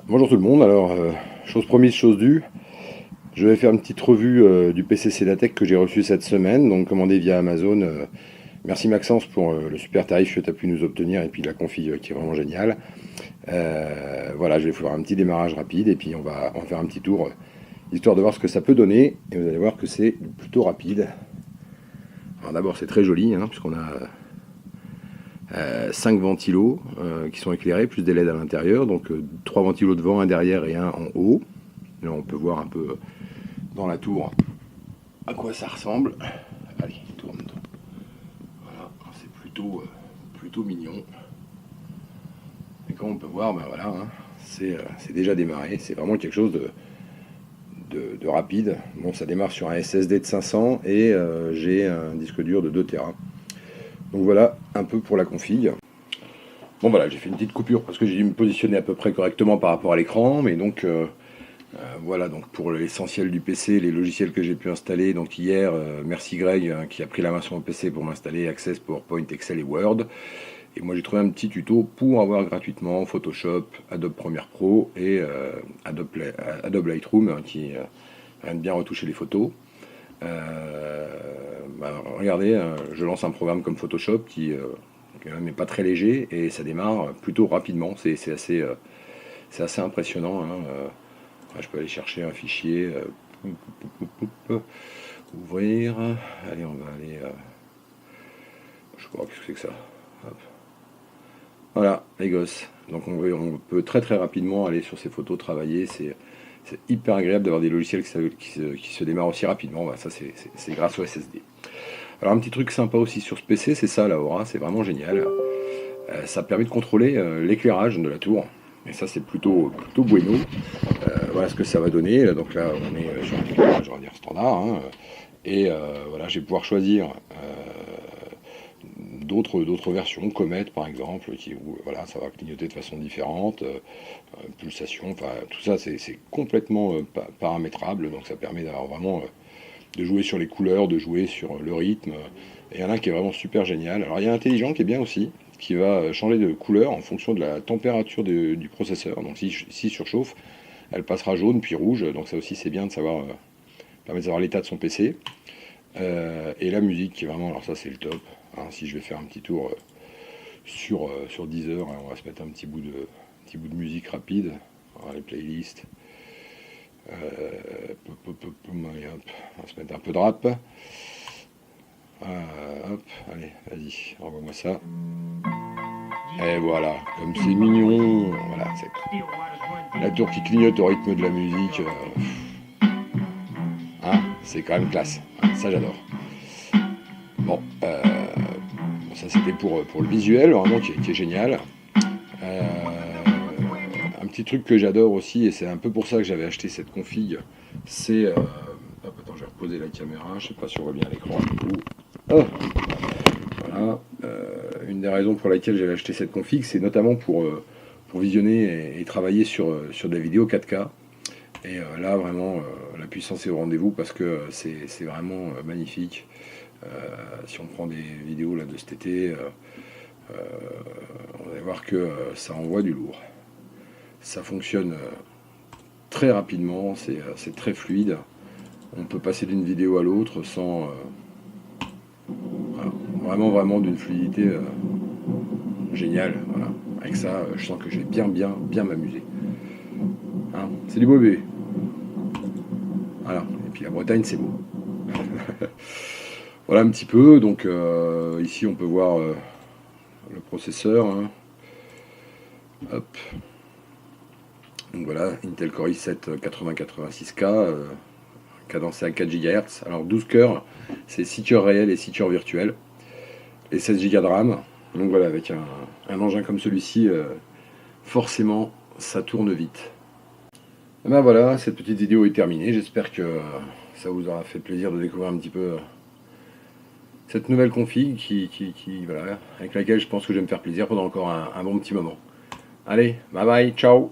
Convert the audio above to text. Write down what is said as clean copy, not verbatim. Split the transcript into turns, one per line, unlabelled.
Bonjour tout le monde, alors chose promise, chose due, je vais faire une petite revue du PC Cedatech que j'ai reçu cette semaine, donc commandé via Amazon. Merci Maxence pour le super tarif que tu as pu nous obtenir et puis la config qui est vraiment géniale. Voilà, je vais faire un petit démarrage rapide et puis on va faire un petit tour histoire de voir ce que ça peut donner et vous allez voir que c'est plutôt rapide. Alors d'abord c'est très joli hein, puisqu'on a 5 ventilos qui sont éclairés, plus des LED à l'intérieur, donc 3 ventilos devant, un derrière et un en haut. Là on peut voir un peu dans la tour à quoi ça ressemble. Allez, tourne. Voilà, c'est plutôt mignon. Et comme on peut voir, ben voilà, hein, c'est déjà démarré, c'est vraiment quelque chose de rapide. Bon, ça démarre sur un SSD de 500 et j'ai un disque dur de 2 Tera. Donc voilà un peu pour la config. Bon voilà, j'ai fait une petite coupure parce que j'ai dû me positionner à peu près correctement par rapport à l'écran, mais donc voilà, donc pour l'essentiel du PC, les logiciels que j'ai pu installer, donc hier, merci Greg hein, qui a pris la main sur mon PC pour m'installer Access, PowerPoint, Excel et Word. Et moi j'ai trouvé un petit tuto pour avoir gratuitement Photoshop, Adobe Premiere Pro et Adobe Lightroom hein, qui aime bien retoucher les photos. Regardez, je lance un programme comme Photoshop qui n'est pas très léger et ça démarre plutôt rapidement. C'est assez impressionnant. Hein. Je peux aller chercher un fichier, ouvrir. Allez, on va aller. Je sais pas qu'est-ce que c'est que ça. Hop. Voilà, les gosses. Donc on peut très très rapidement aller sur ces photos, travailler. C'est hyper agréable d'avoir des logiciels qui se démarrent aussi rapidement. Bah, ça, c'est grâce au SSD. Alors, un petit truc sympa aussi sur ce PC, c'est ça, la Aura. C'est vraiment génial. Ça permet de contrôler l'éclairage de la tour. Et ça, c'est plutôt bueno. Voilà ce que ça va donner. Donc là, on est sur un éclairage, on va dire, standard. Hein. Et voilà, je vais pouvoir choisir d'autres versions, Comet par exemple, où voilà, ça va clignoter de façon différente, pulsation, enfin tout ça c'est complètement paramétrable, donc ça permet d'avoir vraiment de jouer sur les couleurs, de jouer sur le rythme, et il y en a un qui est vraiment super génial. Alors il y a l'intelligent qui est bien aussi, qui va changer de couleur en fonction de la température du processeur, donc si surchauffe, elle passera jaune puis rouge, donc ça aussi c'est bien de savoir, permet de savoir l'état de son PC. Et la musique qui est vraiment, alors ça c'est le top. Hein, si je vais faire un petit tour sur 10 heures, hein, on va se mettre un petit bout de musique rapide. Voilà, les playlists. Hop, on va se mettre un peu de rap. Hop, allez, vas-y, envoie-moi ça. Et voilà, comme c'est mignon. Voilà, c'est la tour qui clignote au rythme de la musique. Hein, c'est quand même classe. Ça j'adore. Bon, ça c'était pour le visuel, vraiment qui est génial. Un petit truc que j'adore aussi, et c'est un peu pour ça que j'avais acheté cette config, c'est... attends, j'ai reposé la caméra, je sais pas si on voit bien l'écran. Oh, voilà. Une des raisons pour laquelle j'avais acheté cette config, c'est notamment pour visionner et travailler sur des vidéos 4K. Et là, vraiment, la puissance est au rendez-vous parce que c'est vraiment magnifique. Si on prend des vidéos là, de cet été, on va voir que ça envoie du lourd. Ça fonctionne très rapidement, c'est très fluide. On peut passer d'une vidéo à l'autre sans... voilà, vraiment d'une fluidité géniale. Voilà. Avec ça, je sens que je vais bien m'amuser. Hein, c'est du beau bébé. Voilà. Et puis la Bretagne, c'est beau. Voilà un petit peu. Donc ici, on peut voir le processeur. Hein. Hop. Donc voilà, Intel Core i7 8086K, cadencé à 4 GHz. Alors 12 cœurs, c'est 6 cœurs réels et 6 cœurs virtuels. Et 16 Go de RAM. Donc voilà, avec un engin comme celui-ci, forcément, ça tourne vite. Et ben voilà, cette petite vidéo est terminée. J'espère que ça vous aura fait plaisir de découvrir un petit peu cette nouvelle config voilà, avec laquelle je pense que je vais me faire plaisir pendant encore un bon petit moment. Allez, bye bye, ciao!